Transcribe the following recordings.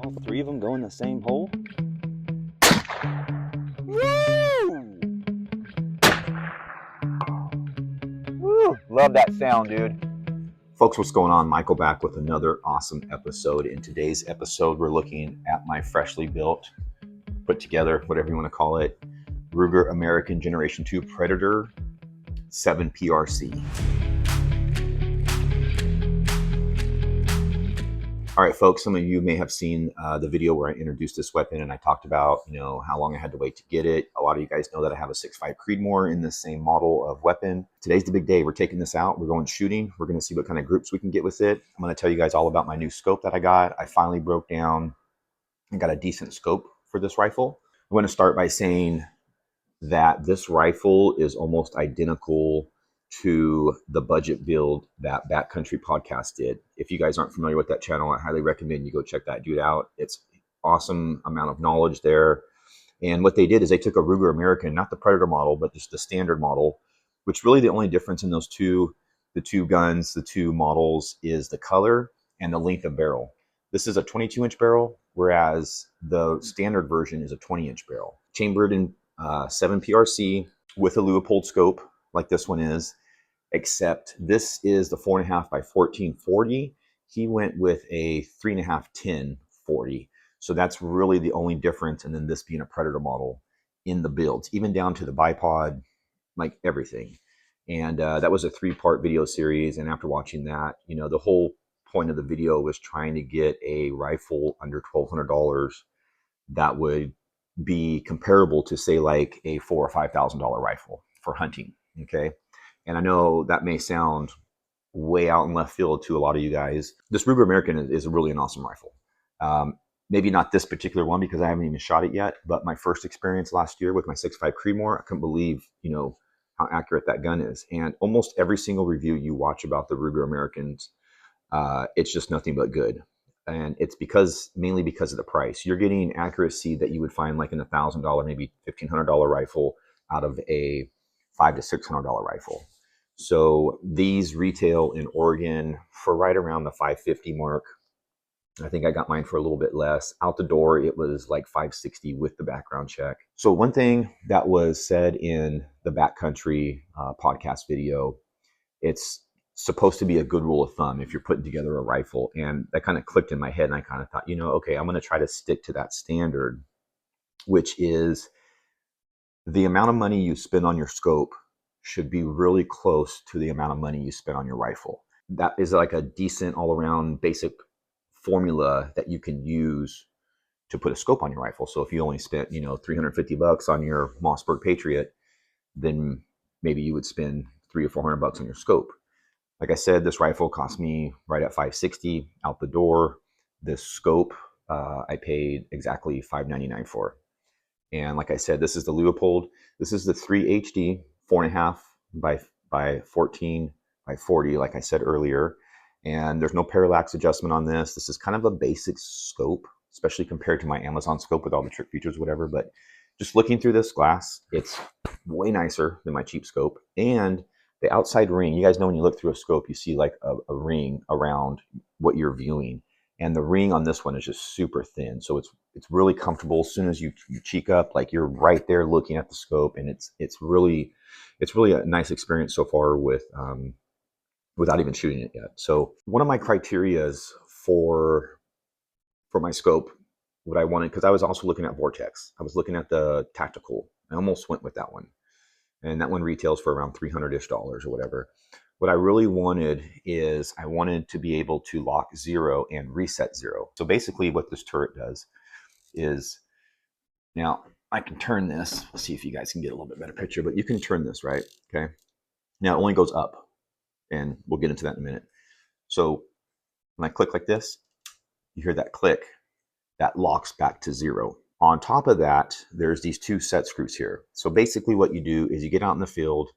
All three of them go in the same hole? Woo! Woo! Love that sound, dude. Folks, what's going on? Michael back with another awesome episode. In today's episode, we're looking at my freshly built, put together, whatever you want to call it, Ruger American Generation 2 Predator 7 PRC. All right, folks, some of you may have seen the video where I introduced this weapon and I talked about, how long I had to wait to get it. A lot of you guys know that I have a 6.5 Creedmoor in the same model of weapon. Today's the big day. We're taking this out. We're going shooting. We're going to see what kind of groups we can get with it. I'm going to tell you guys all about my new scope that I got. I finally broke down and got a decent scope for this rifle. I'm going to start by saying that this rifle is almost identical to the budget build that Backcountry Podcast did. If you guys aren't familiar with that channel, I highly recommend you go check that dude out. It's awesome amount of knowledge there. And what they did is they took a Ruger American, not the Predator model, but just the standard model, which really the only difference in the two guns, the two models, is the color and the length of barrel. This is a 22-inch barrel, whereas the standard version is a 20-inch barrel. Chambered in 7 PRC with a Leupold scope, like this one is, except this is the 4.5 by 1440. He went with a 3.5 1040. So that's really the only difference. And then this being a Predator model in the builds, even down to the bipod, like everything. And that was a 3-part video series. And after watching that, the whole point of the video was trying to get a rifle under $1,200 that would be comparable to, say, like a $4,000 or $5,000 rifle for hunting. Okay. And I know that may sound way out in left field to a lot of you guys. This Ruger American is really an awesome rifle. Maybe not this particular one because I haven't even shot it yet, but my first experience last year with my 6.5 Creedmoor, I couldn't believe, how accurate that gun is. And almost every single review you watch about the Ruger Americans, it's just nothing but good. And it's mainly because of the price. You're getting accuracy that you would find like in $1,000, maybe $1,500 rifle out of a $500 to $600 rifle. So these retail in Oregon for right around the $550 mark. I think I got mine for a little bit less. Out the door, it was like $560 with the background check. So one thing that was said in the Backcountry podcast video, it's supposed to be a good rule of thumb if you're putting together a rifle. And that kind of clicked in my head and I kind of thought, okay, I'm going to try to stick to that standard, which is the amount of money you spend on your scope should be really close to the amount of money you spend on your rifle. That is like a decent all-around basic formula that you can use to put a scope on your rifle. So if you only spent, $350 on your Mossberg Patriot, then maybe you would spend $300 or $400 on your scope. Like I said, this rifle cost me right at $560 out the door. This scope, I paid exactly $599 for. And like I said, this is the Leupold. This is the 3 HD, 4.5 by 14 by 40, like I said earlier. And there's no parallax adjustment on this. This is kind of a basic scope, especially compared to my Amazon scope with all the trick features, whatever. But just looking through this glass, it's way nicer than my cheap scope. And the outside ring, you guys know when you look through a scope, you see like a ring around what you're viewing. And the ring on this one is just super thin. So it's really comfortable. As soon as you cheek up, like you're right there looking at the scope. And it's really a nice experience so far with without even shooting it yet. So one of my criterias for my scope, what I wanted, because I was also looking at Vortex. I was looking at the tactical. I almost went with that one. And that one retails for around $300-ish or whatever. What I really wanted is I wanted to be able to lock 0 and reset 0. So basically what this turret does is, now I can turn this. Let's see if you guys can get a little bit better picture, but you can turn this, right? Okay. Now it only goes up, and we'll get into that in a minute. So when I click like this, you hear that click, that locks back to 0. On top of that, there's these 2 set screws here. So basically what you do is you get out in the field,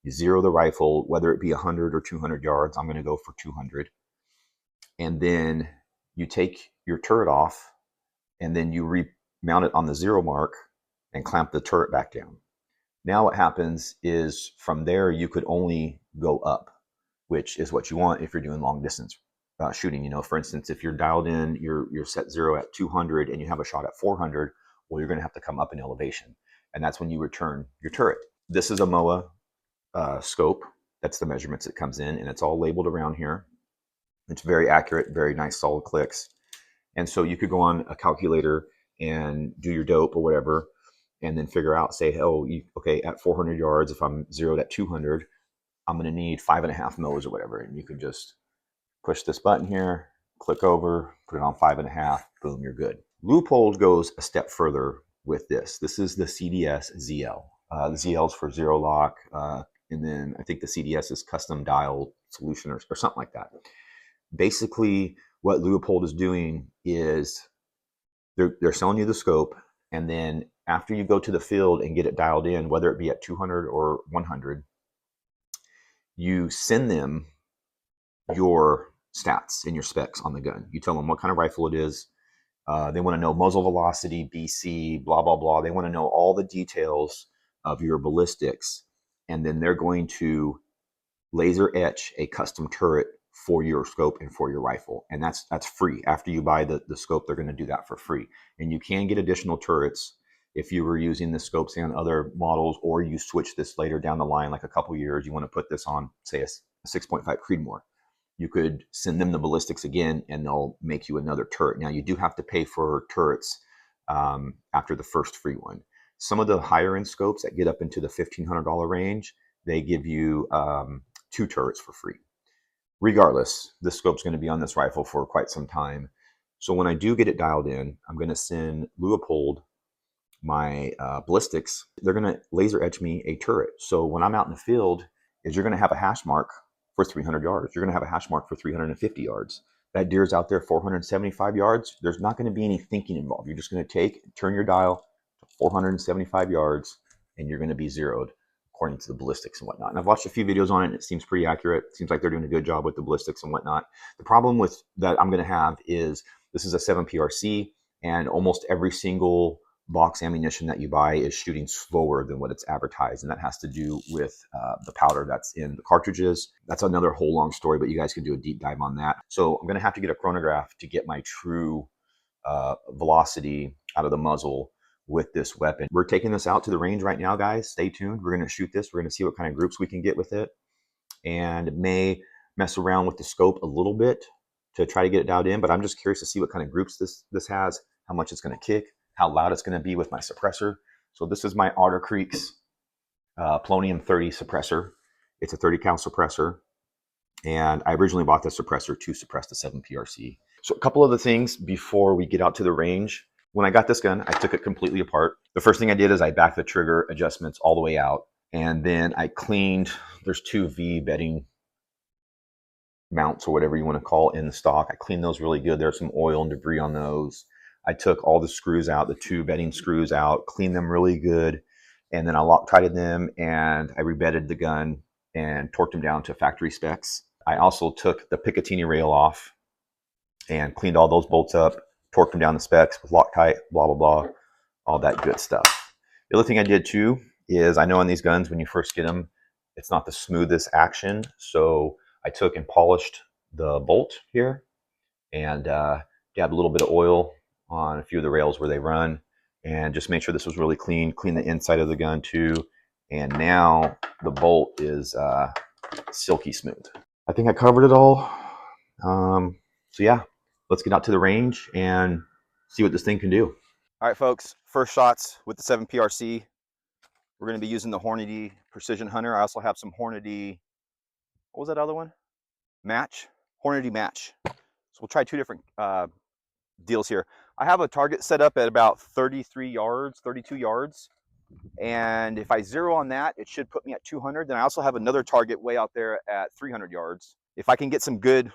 you zero the rifle, whether it be 100 or 200 yards. I'm going to go for 200. And then you take your turret off, and then you remount it on the 0 mark and clamp the turret back down. Now what happens is from there, you could only go up, which is what you want if you're doing long distance shooting. You know, for instance, if you're dialed in, you're set zero at 200 and you have a shot at 400, well, you're going to have to come up in elevation, and that's when you return your turret. This is a MOA scope. That's the measurements it comes in, and it's all labeled around here. It's very accurate, very nice, solid clicks. And so you could go on a calculator and do your dope or whatever, and then figure out, say, oh, okay, at 400 yards, if I'm zeroed at 200, I'm going to need 5.5 mils or whatever. And you can just push this button here, click over, put it on 5.5, boom, you're good. Leupold goes a step further with this. This is the CDS ZL. The ZL is for zero lock, and then I think the CDS is custom dial solution or something like that. Basically, what Leupold is doing is they're selling you the scope, and then after you go to the field and get it dialed in, whether it be at 200 or 100, you send them your stats and your specs on the gun. You tell them what kind of rifle it is. They want to know muzzle velocity, BC, blah, blah, blah. They want to know all the details of your ballistics, and then they're going to laser etch a custom turret for your scope and for your rifle. And that's free. After you buy the scope, they're going to do that for free. And you can get additional turrets if you were using the scopes on other models, or you switch this later down the line, like a couple years, you want to put this on, say, a 6.5 Creedmoor. You could send them the ballistics again, and they'll make you another turret. Now, you do have to pay for turrets after the first free one. Some of the higher end scopes that get up into the $1,500 range, they give you 2 turrets for free. Regardless, this scope's going to be on this rifle for quite some time. So when I do get it dialed in, I'm going to send Leupold my ballistics. They're going to laser etch me a turret. So when I'm out in the field, you're going to have a hash mark for 300 yards. You're going to have a hash mark for 350 yards. That deer's out there 475 yards. There's not going to be any thinking involved. You're just going to turn your dial to 475 yards, and you're going to be zeroed according to the ballistics and whatnot. And I've watched a few videos on it, and it seems pretty accurate. It seems like they're doing a good job with the ballistics and whatnot. The problem with that I'm going to have is this is a 7 PRC, and almost every single box ammunition that you buy is shooting slower than what it's advertised, and that has to do with the powder that's in the cartridges. That's another whole long story, but you guys can do a deep dive on that. So I'm going to have to get a chronograph to get my true velocity out of the muzzle with this weapon. We're taking this out to the range right now, guys. Stay tuned. We're going to shoot this. We're going to see what kind of groups we can get with it, and may mess around with the scope a little bit to try to get it dialed in, but I'm just curious to see what kind of groups this has, how much it's going to kick, how loud it's going to be with my suppressor. So this is my Otter Creek's Polonium 30 suppressor. It's a 30 cal suppressor, and I originally bought this suppressor to suppress the 7 PRC. So a couple of the things before we get out to the range. When I got this gun, I took it completely apart. The first thing I did is I backed the trigger adjustments all the way out, and then I cleaned, there's 2 V bedding mounts or whatever you want to call in the stock. I cleaned those really good. There's some oil and debris on those. I took all the screws out, the 2 bedding screws out, cleaned them really good, and then I Loctited them, and I rebedded the gun and torqued them down to factory specs. I also took the Picatinny rail off and cleaned all those bolts up, torqued them down to specs with Loctite, blah, blah, blah, all that good stuff. The other thing I did too is, I know on these guns, when you first get them, it's not the smoothest action. So I took and polished the bolt here and dabbed a little bit of oil on a few of the rails where they run, and just made sure this was really clean. Clean the inside of the gun too. And now the bolt is silky smooth. I think I covered it all. So yeah, let's get out to the range and see what this thing can do. All right, folks, first shots with the 7 PRC. We're going to be using the Hornady Precision Hunter. I also have some Hornady, what was that other one? Match? Hornady Match. So we'll try 2 different deals here. I have a target set up at about 33 yards, 32 yards. And if I zero on that, it should put me at 200. Then I also have another target way out there at 300 yards. If I can get some good,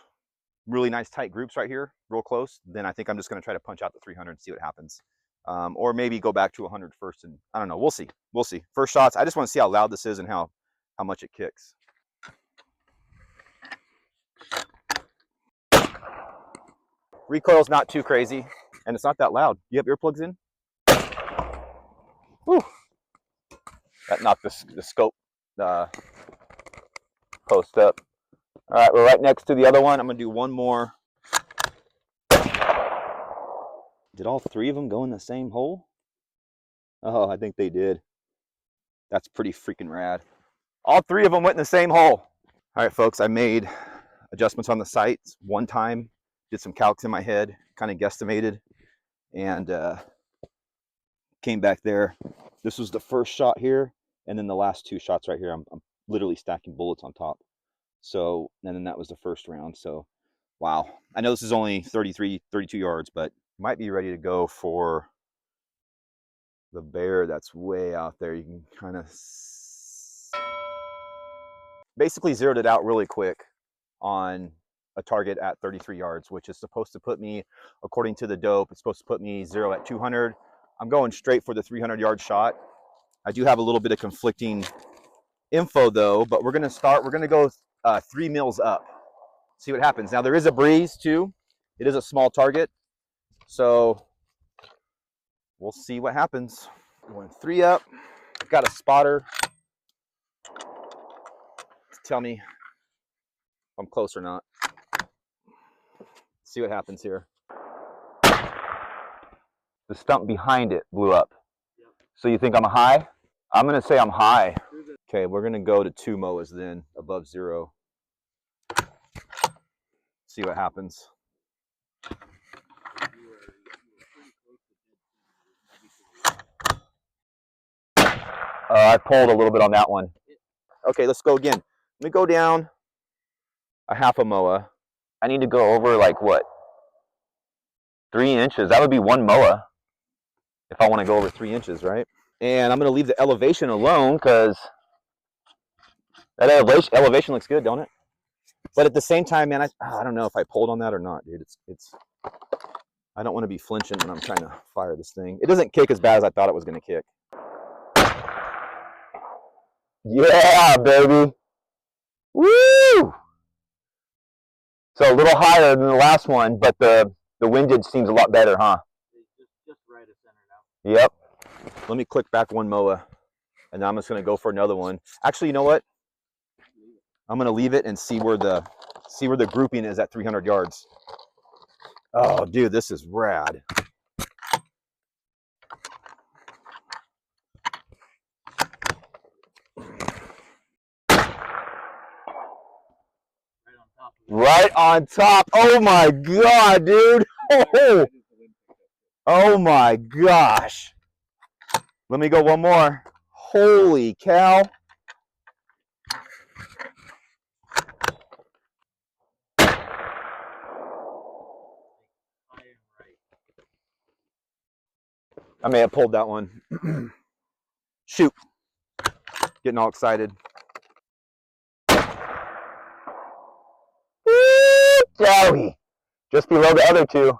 really nice tight groups right here, real close, then I think I'm just going to try to punch out the 300 and see what happens. Or maybe go back to 100 first, and I don't know. We'll see. We'll see. First shots. I just want to see how loud this is and how much it kicks. Recoil's not too crazy, and it's not that loud. You have earplugs in? Whew. That knocked the scope post up. All right, we're right next to the other one. I'm going to do one more Did all three of them go in the same hole? Oh, I think they did. That's pretty freaking rad. All three of them went in the same hole. All right, folks, I made adjustments on the sights one time, did some calcs in my head, kind of guesstimated, and came back there. This was the first shot here, and then the last two shots right here. I'm literally stacking bullets on top. So, and then that was the first round. So, wow. I know this is only 33, 32 yards, but might be ready to go for the bear that's way out there. You can kind of basically zeroed it out really quick on a target at 33 yards, which is supposed to put me, according to the dope, it's supposed to put me 0 at 200. I'm going straight for the 300-yard shot. I do have a little bit of conflicting info though, but we're gonna go 3 mils up, see what happens. Now there is a breeze too. It is a small target, so we'll see what happens. Going 3 up, got a spotter. Tell me if I'm close or not. See what happens here. The stump behind it blew up. Yep. So you think I'm high? I'm gonna say I'm high. Okay, we're gonna go to 2 MOAs then, above 0. See what happens. I pulled a little bit on that one. Okay, let's go again. Let me go down a half a MOA. I need to go over like what? 3 inches. That would be 1 MOA if I want to go over 3 inches, right? And I'm going to leave the elevation alone because that elevation looks good, don't it? But at the same time, man, I don't know if I pulled on that or not, dude. It's I don't want to be flinching when I'm trying to fire this thing. It doesn't kick as bad as I thought it was going to kick. Yeah, baby. Woo! So a little higher than the last one, but the windage seems a lot better, huh? Just right of center now. Yep. Let me click back 1 MOA, and now I'm just going to go for another one. Actually, you know what? I'm going to leave it and see where the grouping is at 300 yards. Oh, dude, this is rad. Right on top. Oh my God, dude. Oh, oh my gosh. Let me go one more. Holy cow. I may have pulled that one. Shoot. Getting all excited. Joey. Just below the other two.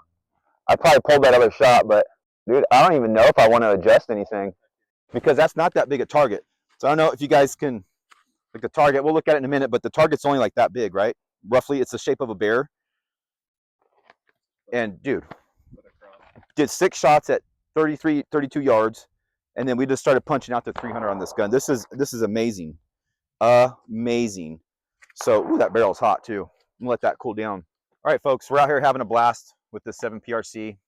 I probably pulled that other shot, but dude, I don't even know if I want to adjust anything because that's not that big a target. So I don't know if you guys can, like the target, we'll look at it in a minute, but the target's only like that big, right? Roughly, it's the shape of a bear. And dude, did 6 shots at 33, 32 yards, and then we just started punching out to 300 on this gun. This is amazing, amazing. So, ooh, that barrel's hot too. I'm gonna let that cool down. All right, folks, we're out here having a blast with the 7 PRC,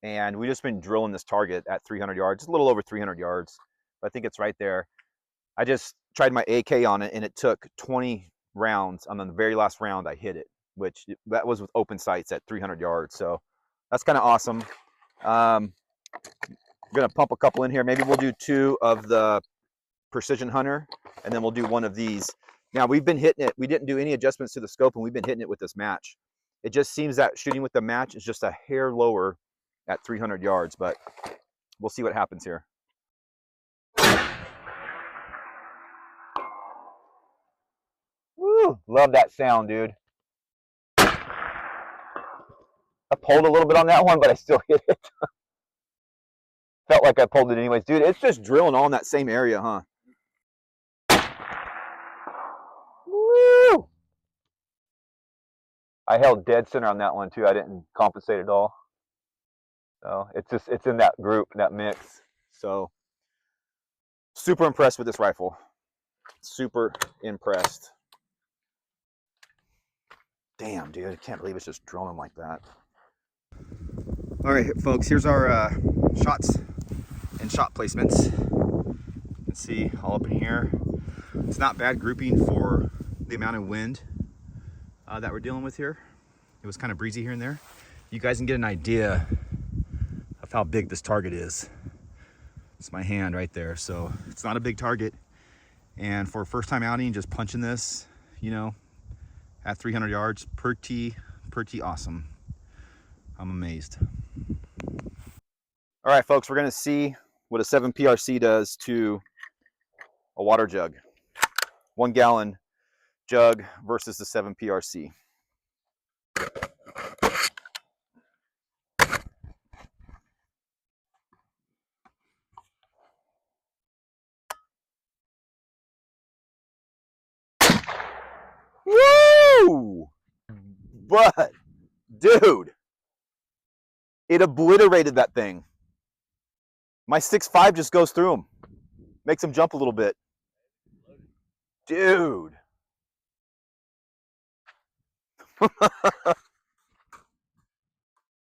and we just been drilling this target at 300 yards, a little over 300 yards. But I think it's right there. I just tried my AK on it, and it took 20 rounds. On the very last round, I hit it, which that was with open sights at 300 yards. So that's kind of awesome. I'm gonna pump a couple in here. Maybe we'll do 2 of the Precision Hunter, and then we'll do 1 of these. Now we've been hitting it. We didn't do any adjustments to the scope, and we've been hitting it with this match. It just seems that shooting with the match is just a hair lower at 300 yards, but we'll see what happens here. Woo, love that sound, dude. I pulled a little bit on that one, but I still hit it. Felt like I pulled it anyways. Dude, it's just drilling all in that same area, huh? Woo! I held dead center on that one too. I didn't compensate at all. So it's in that group, that mix. So super impressed with this rifle. Super impressed. Damn, dude, I can't believe it's just drilling like that. All right, folks, here's our shots and shot placements. You can see all up in here. It's not bad grouping for the amount of wind that we're dealing with here. It was kind of breezy here and there. You guys can get an idea of how big this target is. It's my hand right there, so it's not a big target. And for a first time outing, just punching this, you know, at 300 yards, pretty awesome. I'm amazed. All right, folks, we're gonna see what a 7 PRC does to a water jug. 1 gallon jug versus the 7 PRC. Woo! But, dude, it obliterated that thing. My 6.5 just goes through him. Makes him jump a little bit. Dude.